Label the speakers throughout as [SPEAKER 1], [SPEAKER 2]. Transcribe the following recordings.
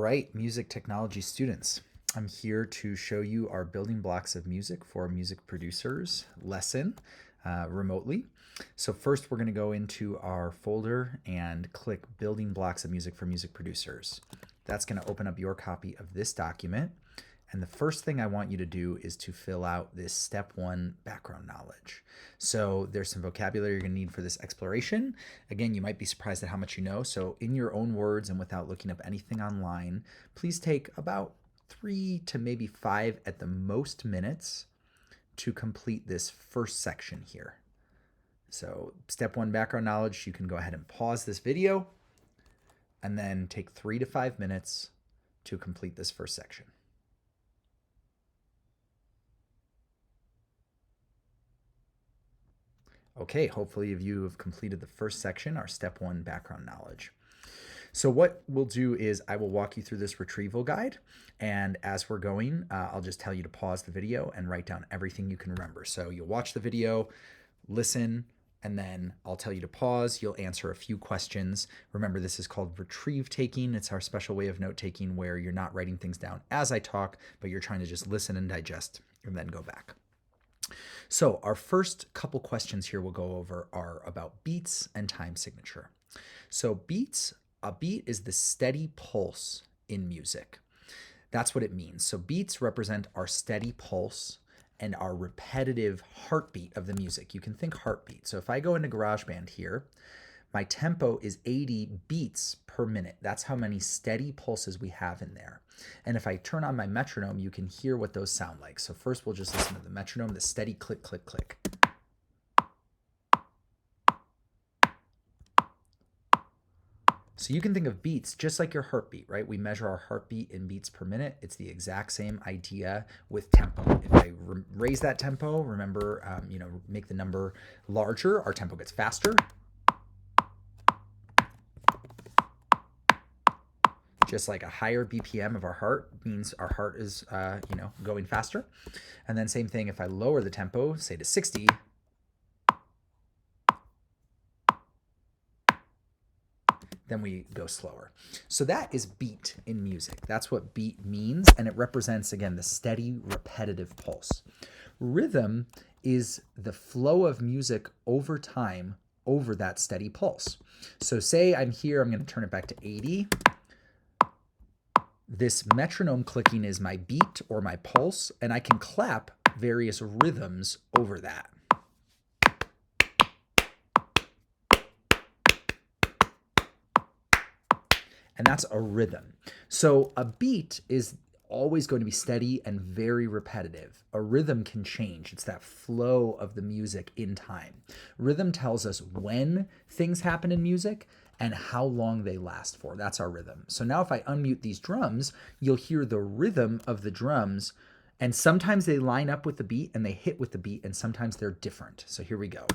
[SPEAKER 1] right, music technology students. I'm here to show you our building blocks of music for music producers lesson remotely. So first we're going to go into our folder and click building blocks of music for music producers. That's going to open up your copy of this document. And the first thing I want you to do is to fill out this step 1 background knowledge. So there's some vocabulary you're going to need for this exploration. Again, you might be surprised at how much you know. So in your own words and without looking up anything online, please take about 3 to maybe 5 at the most minutes to complete this first section here. So step 1 background knowledge, you can go ahead and pause this video and then take 3 to 5 minutes to complete this first section. Okay, hopefully you have completed the first section, our step 1 background knowledge. So what we'll do is I will walk you through this retrieval guide, and as we're going, I'll just tell you to pause the video and write down everything you can remember. So you'll watch the video, listen, and then I'll tell you to pause. You'll answer a few questions. Remember, this is called retrieve taking. It's our special way of note taking where you're not writing things down as I talk, but you're trying to just listen and digest and then go back. So our first couple questions here we'll go over are about beats and time signature. So a beat is the steady pulse in music. That's what it means. So beats represent our steady pulse and our repetitive heartbeat of the music. You can think heartbeat. So if I go into GarageBand here, my tempo is 80 beats per minute. That's how many steady pulses we have in there. And if I turn on my metronome, you can hear what those sound like. So first we'll just listen to the metronome, the steady click, click, click. So you can think of beats just like your heartbeat, right? We measure our heartbeat in beats per minute. It's the exact same idea with tempo. If I raise that tempo, remember, make the number larger, our tempo gets faster. Just like a higher BPM of our heart means our heart is, going faster. And then same thing, if I lower the tempo, say to 60, then we go slower. So that is beat in music. That's what beat means, and it represents, again, the steady, repetitive pulse. Rhythm is the flow of music over time over that steady pulse. So say I'm here, I'm going to turn it back to 80. This metronome clicking is my beat or my pulse, and I can clap various rhythms over that. And that's a rhythm. So a beat is always going to be steady and very repetitive. A rhythm can change. It's that flow of the music in time. Rhythm tells us when things happen in music and how long they last for. That's our rhythm. So now if I unmute these drums, you'll hear the rhythm of the drums, and sometimes they line up with the beat and they hit with the beat, and sometimes they're different. So here we go.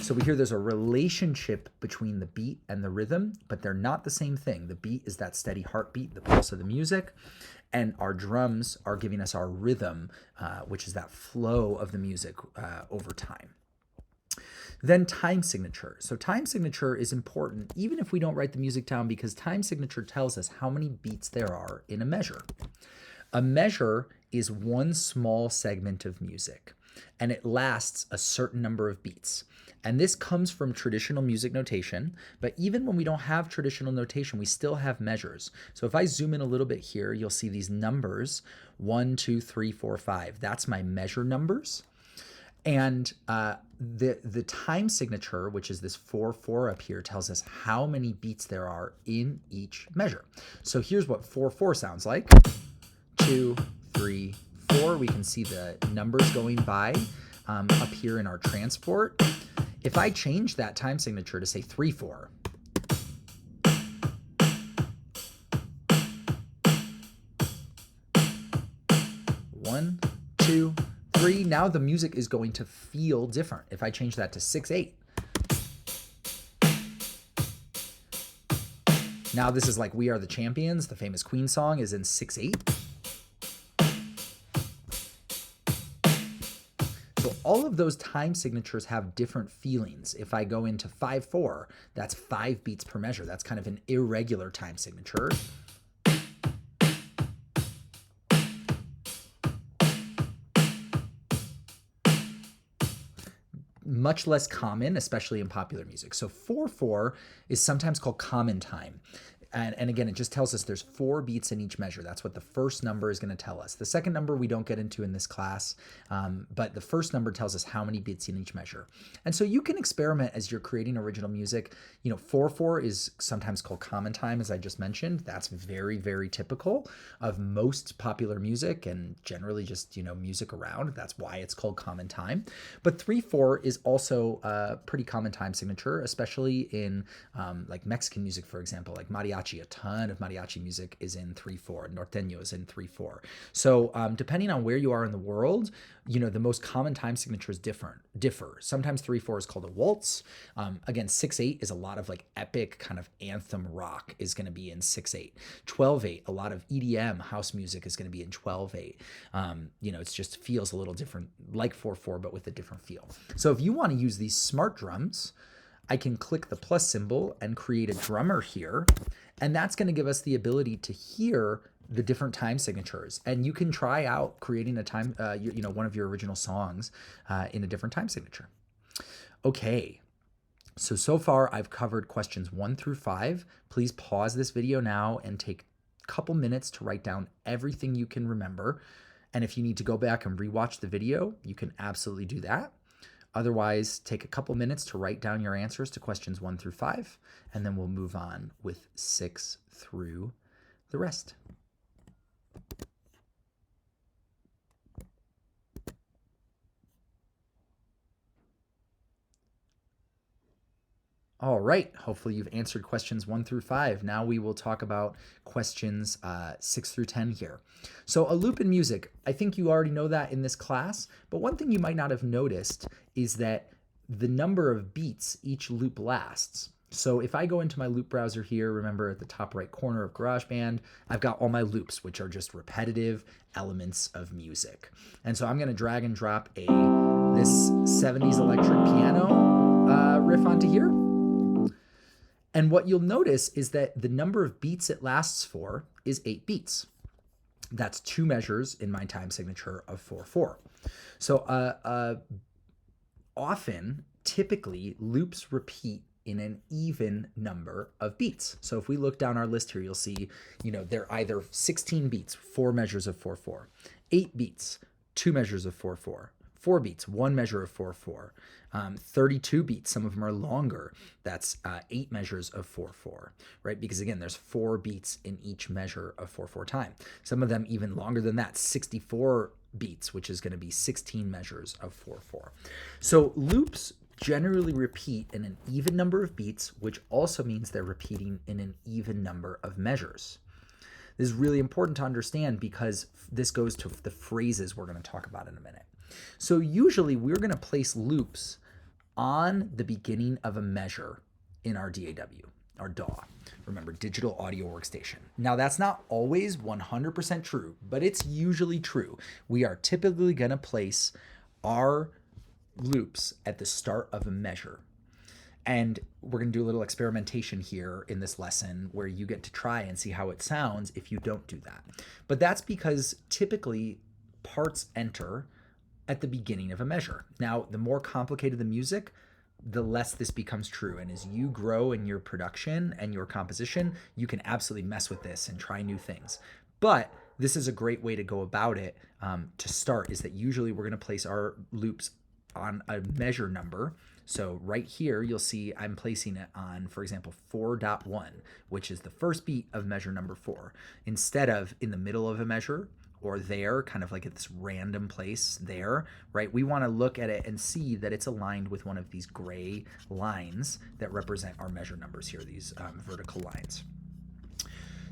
[SPEAKER 1] So we hear there's a relationship between the beat and the rhythm, but they're not the same thing. The beat is that steady heartbeat, the pulse of the music, and our drums are giving us our rhythm, which is that flow of the music over time. Then time signature. So time signature is important even if we don't write the music down, because time signature tells us how many beats there are in a measure. A measure is one small segment of music, and it lasts a certain number of beats. And this comes from traditional music notation, but even when we don't have traditional notation, we still have measures. So if I zoom in a little bit here, you'll see these numbers, 1, 2, 3, 4, 5. That's my measure numbers. And the time signature, which is this 4, 4 up here, tells us how many beats there are in each measure. So here's what 4, 4 sounds like. 2, 3, 4. We can see the numbers going by up here in our transport. If I change that time signature to say 3, 4, one, 2, 3, now the music is going to feel different. If I change that to 6, 8, now this is like We Are the Champions. The famous Queen song is in 6, 8. So all of those time signatures have different feelings. If I go into 5/4, that's 5 beats per measure. That's kind of an irregular time signature. Much less common, especially in popular music. So 4/4 is sometimes called common time. And again, it just tells us there's 4 beats in each measure. That's what the first number is going to tell us. The second number we don't get into in this class, but the first number tells us how many beats in each measure. And so you can experiment as you're creating original music. 4/4 is sometimes called common time, as I just mentioned. That's very, very typical of most popular music and generally just, music around. That's why it's called common time. But 3/4 is also a pretty common time signature, especially in like Mexican music, for example, like mariachi. A ton of mariachi music is in 3/4. Norteño is in 3/4. So depending on where you are in the world, the most common time signatures differ. Sometimes 3/4 is called a waltz. Again, 6/8 is a lot of like epic kind of anthem rock is going to be in 6/8. 12/8, a lot of EDM house music is going to be in 12/8. It just feels a little different, like 4/4, but with a different feel. So if you want to use these smart drums, I can click the plus symbol and create a drummer here. And that's going to give us the ability to hear the different time signatures. And you can try out creating a time, one of your original songs in a different time signature. Okay. So far I've covered questions 1 through 5. Please pause this video now and take a couple minutes to write down everything you can remember. And if you need to go back and rewatch the video, you can absolutely do that. Otherwise, take a couple minutes to write down your answers to questions 1 through 5, and then we'll move on with 6 through the rest. All right, hopefully you've answered questions 1 through 5. Now we will talk about questions 6 through 10 here. So a loop in music, I think you already know that in this class, but one thing you might not have noticed is that the number of beats each loop lasts. So if I go into my loop browser here, remember at the top right corner of GarageBand, I've got all my loops, which are just repetitive elements of music. And so I'm going to drag and drop this 70s electric piano riff onto here. And what you'll notice is that the number of beats it lasts for is 8 beats. That's 2 measures in my time signature of 4/4. So typically, loops repeat in an even number of beats. So if we look down our list here, you'll see, they're either 16 beats, 4 measures of 4/4, 8 beats, 2 measures of 4/4, 4 beats, 1 measure of 4/4, 32 beats, some of them are longer. That's 8 measures of 4/4, right? Because again, there's 4 beats in each measure of 4/4 time. Some of them even longer than that, 64 beats, which is going to be 16 measures of 4/4. So loops generally repeat in an even number of beats, which also means they're repeating in an even number of measures. This is really important to understand because this goes to the phrases we're going to talk about in a minute. So usually we're going to place loops on the beginning of a measure in our DAW, our DAW. Remember, Digital Audio Workstation. Now that's not always 100% true, but it's usually true. We are typically going to place our loops at the start of a measure. And we're going to do a little experimentation here in this lesson where you get to try and see how it sounds if you don't do that. But that's because typically parts enter at the beginning of a measure. Now, the more complicated the music, the less this becomes true. And as you grow in your production and your composition, you can absolutely mess with this and try new things. But this is a great way to go about it to start, is that usually we're going to place our loops on a measure number. So right here, you'll see I'm placing it on, for example, 4.1, which is the first beat of measure number 4, instead of in the middle of a measure or there, kind of like at this random place there, right? We want to look at it and see that it's aligned with one of these gray lines that represent our measure numbers here, these vertical lines.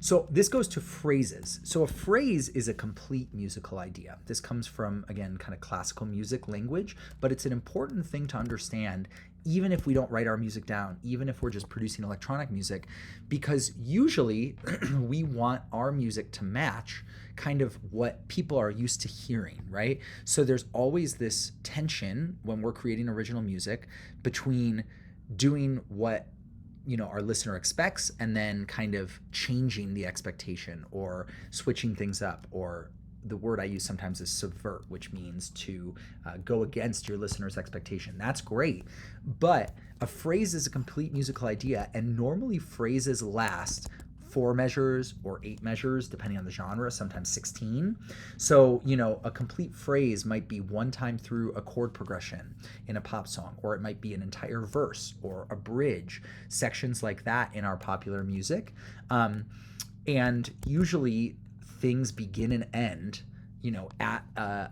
[SPEAKER 1] So this goes to phrases. So a phrase is a complete musical idea. This comes from, again, kind of classical music language, but it's an important thing to understand even if we don't write our music down, even if we're just producing electronic music, because usually we want our music to match kind of what people are used to hearing, right? So there's always this tension when we're creating original music between doing what our listener expects and then kind of changing the expectation or switching things up, or the word I use sometimes is subvert, which means to go against your listener's expectation. That's great, but a phrase is a complete musical idea, and normally phrases last 4 measures or 8 measures, depending on the genre, sometimes 16. So, a complete phrase might be one time through a chord progression in a pop song, or it might be an entire verse or a bridge, sections like that in our popular music. And usually things begin and end, at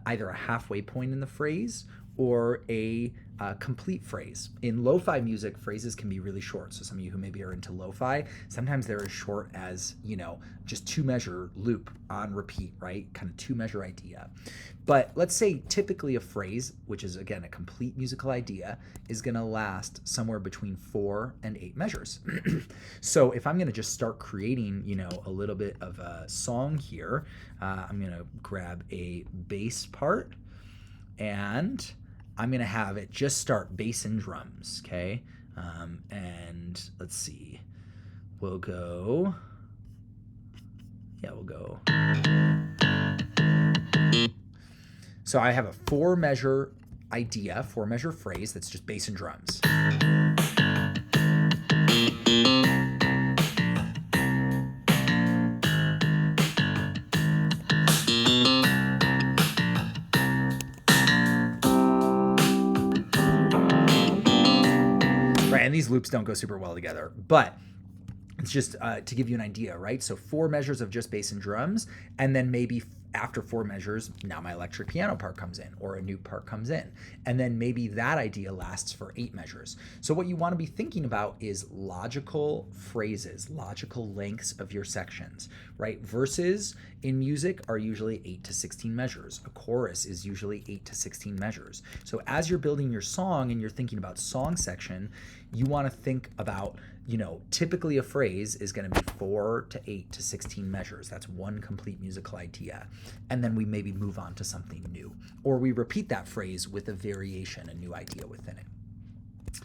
[SPEAKER 1] either a halfway point in the phrase or a complete phrase. In lo-fi music, phrases can be really short. So some of you who maybe are into lo-fi, sometimes they're as short as, just 2-measure loop on repeat, right? Kind of 2-measure idea. But let's say typically a phrase, which is again a complete musical idea, is going to last somewhere between 4 and 8 measures. So if I'm going to just start creating, a little bit of a song here, I'm going to grab a bass part and I'm going to have it just start bass and drums, okay? And let's see. We'll go. So I have a 4-measure idea, 4-measure phrase that's just bass and drums. And these loops don't go super well together, but it's just to give you an idea, right? So 4 measures of just bass and drums, and then maybe after 4 measures, now my electric piano part comes in, or a new part comes in, and then maybe that idea lasts for 8 measures. So what you want to be thinking about is logical phrases, logical lengths of your sections, right? Verses in music are usually 8 to 16 measures. A chorus is usually 8 to 16 measures. So as you're building your song and you're thinking about song section, you want to think about, typically a phrase is going to be 4 to 8 to 16 measures. That's one complete musical idea. And then we maybe move on to something new, or we repeat that phrase with a variation, a new idea within it.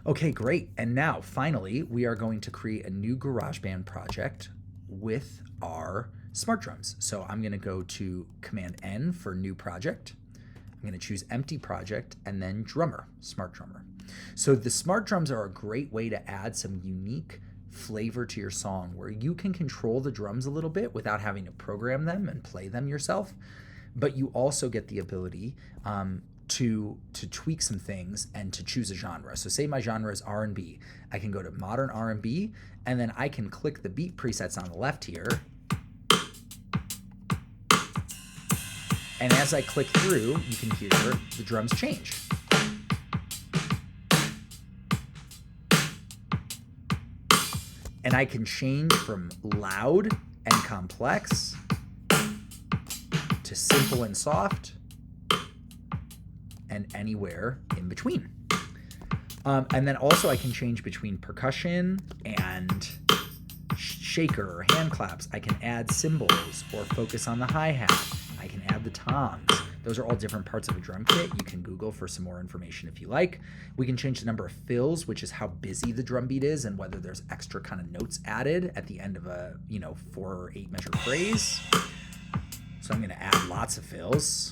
[SPEAKER 1] Okay, great. And now finally, we are going to create a new GarageBand project with our smart drums. So I'm going to go to Command N for new project. I'm going to choose empty project and then drummer, smart drummer. So the smart drums are a great way to add some unique flavor to your song where you can control the drums a little bit without having to program them and play them yourself. But you also get the ability to tweak some things and to choose a genre. So say my genre is R&B. I can go to modern R&B, and then I can click the beat presets on the left here. And as I click through, you can hear the drums change. And I can change from loud and complex to simple and soft and anywhere in between. And then also I can change between percussion and shaker or hand claps. I can add cymbals or focus on the hi-hat. I can add the toms. Those are all different parts of a drum kit. You can Google for some more information if you like. We can change the number of fills, which is how busy the drum beat is and whether there's extra kind of notes added at the end of a 4 or 8 measure phrase. So I'm going to add lots of fills.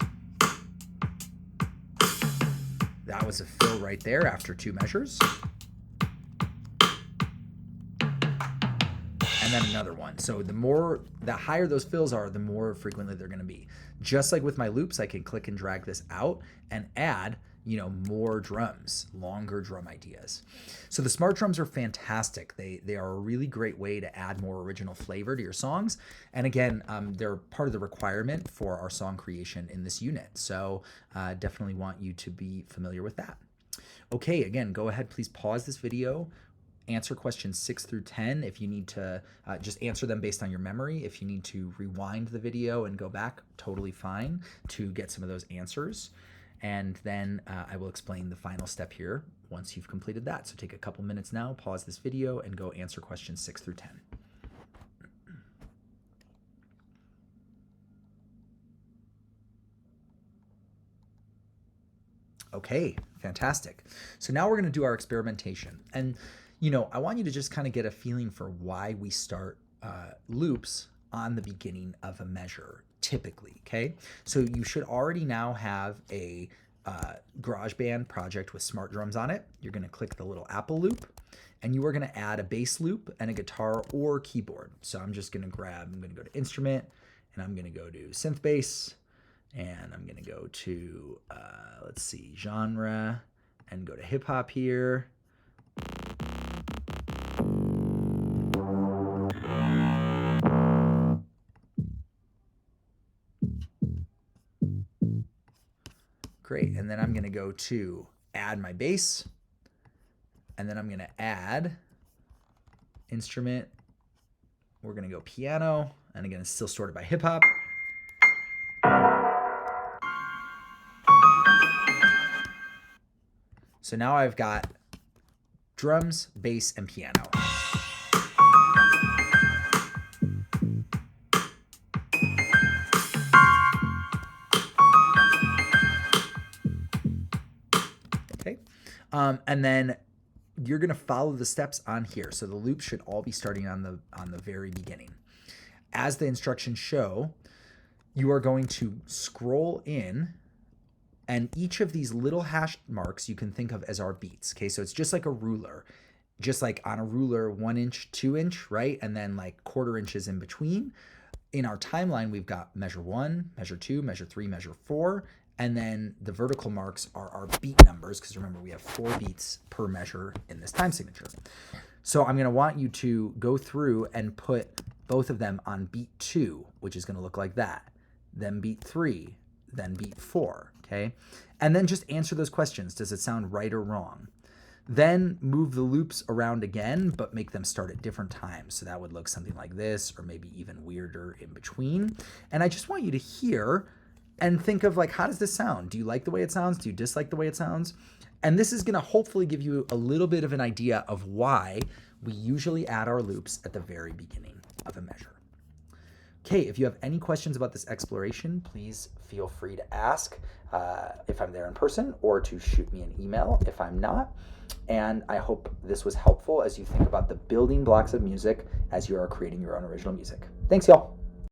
[SPEAKER 1] That was a fill right there after 2 measures. And then another one. So the higher those fills are, the more frequently they're going to be. Just like with my loops, I can click and drag this out and add, more drums, longer drum ideas. So the smart drums are fantastic. They are a really great way to add more original flavor to your songs. And again, they're part of the requirement for our song creation in this unit. So definitely want you to be familiar with that. Okay, again, go ahead, please pause this video answer questions 6 through 10 if you need to just answer them based on your memory. If you need to rewind the video and go back, totally fine to get some of those answers. And then I will explain the final step here once you've completed that. So take a couple minutes now, pause this video, and go answer questions 6 through 10. Okay, fantastic. So now we're going to do our experimentation. And, I want you to just kind of get a feeling for why we start loops on the beginning of a measure, typically, okay? So you should already now have a GarageBand project with Smart Drums on it. You're going to click the little Apple loop, and you are going to add a bass loop and a guitar or keyboard. So I'm just going to I'm going to go to Instrument, and I'm going to go to Synth Bass, and I'm going to go to, let's see, genre, and go to hip hop here. Great, and then I'm going to go to add my bass, and then I'm going to add instrument. We're going to go piano, and again, it's still sorted by hip hop. So now I've got drums, bass, and piano. Okay, and then you're going to follow the steps on here. So the loops should all be starting on the very beginning. As the instructions show, you are going to scroll in, and each of these little hash marks you can think of as our beats. Okay, so it's just like a ruler, just like on a ruler, 1 inch, 2 inch, right? And then like quarter inches in between. In our timeline, we've got measure 1, measure 2, measure 3, measure 4. And then the vertical marks are our beat numbers, because remember, we have 4 beats per measure in this time signature. So I'm going to want you to go through and put both of them on beat 2, which is going to look like that. Then beat 3, then beat 4, okay? And then just answer those questions. Does it sound right or wrong? Then move the loops around again, but make them start at different times. So that would look something like this, or maybe even weirder in between. And I just want you to hear and think of like, how does this sound? Do you like the way it sounds? Do you dislike the way it sounds? And this is going to hopefully give you a little bit of an idea of why we usually add our loops at the very beginning of a measure. Okay, if you have any questions about this exploration, please feel free to ask if I'm there in person, or to shoot me an email if I'm not. And I hope this was helpful as you think about the building blocks of music as you are creating your own original music. Thanks, y'all.